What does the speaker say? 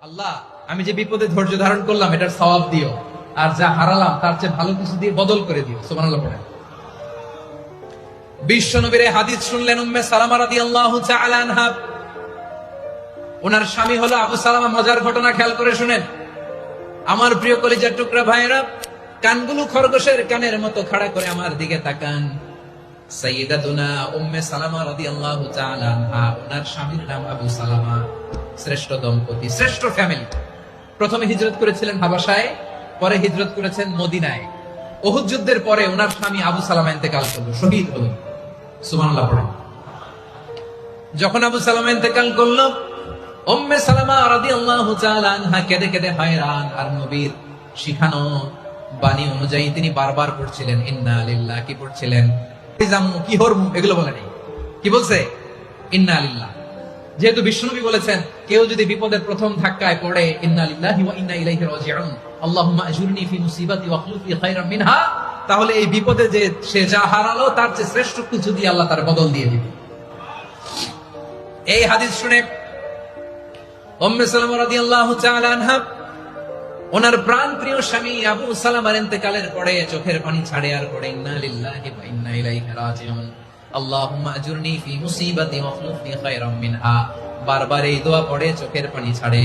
আল্লাহ, আমি যে বিপদে ধৈর্য ধারণ করলাম এটার সওয়াব দিও, আর যা হারালাম তার চেয়ে ভালো কিছু দিয়ে বদল করে দিও। সুবহানাল্লাহ পড়ে। বিশ্ব নবীর হাদিস শুনলেন উম্মে সালামা রাদিয়াল্লাহু তাআলা আনহা। ওনার স্বামী হলো আবু সালামা। মজার ঘটনা খেয়াল করে শুনেন আমার প্রিয় কলিজার টুকরা ভাইরা। কানগুলো খরগোশের কানের মতো খাড়া করে আমার দিকে তাকান। সাইয়্যিদাতুনা উম্মে সালামা রাদিয়াল্লাহু তাআলা আনহা, ওনার স্বামীর নাম আবু সালামা। শ্রেষ্ঠ দম্পতি, শ্রেষ্ঠ ফ্যামিলি। প্রথমে হিজরত করেছিলেন হাবাসায়, পরে হিজরত করেছেন মদিনায়। উহুদ যুদ্ধের পরে ওনার স্বামী আবু সালামা ইন্তেকাল করলো, শহীদ হলো। সুবহানাল্লাহ পড়ে। যখন আবু সালামা ইন্তেকাল করলো, উম্মে সালামা রাদিয়াল্লাহু তাআলা আনহা কেঁদে কেঁদে হয়রান। আর নবীর শিখানো বাণী অনুযায়ী তিনি বারবার পড়ছিলেন ইন্না লিল্লাহ। কি পড়ছিলেন? কি হরমু এগুলো বলে নাই, কি বলছে? ইন্না লিল্লাহ। যেহেতু বিশ্বনবী বলেছেন কেউ যদি বিপদের প্রথম ধাক্কায় পড়ে ইন্না লিল্লাহি ওয়া ইন্না ইলাইহি রাজিউন, আল্লাহুম্মা আজুরনি ফি মুসিবাতি ওয়া আখলুফ লি খায়রাম মিনহা, তাহলে এই বিপদে যে সে যা হারালো তার চেয়ে শ্রেষ্ঠ কিছু দিয়ে আল্লাহ তার বদল দিয়ে দিবে। এই হাদিস শুনে উম্মে সালামা রাদিয়াল্লাহু তাআলা আনহা ওনার প্রাণপ্রিয় স্বামী আবু সালামার ইন্তেকালের পরে চোখের পানি ছাড়ে আর পড়ে ইন্না লিল্লাহি ওয়া ইন্না ইলাইহি রাজিউন, আল্লাহুম্মা আজুরনি ফি মুসিবাতি ওয়া আখলুফ লি খায়রাম মিনহা। বারবার এই দোয়া পড়ে চোখের পানি ছাড়ে।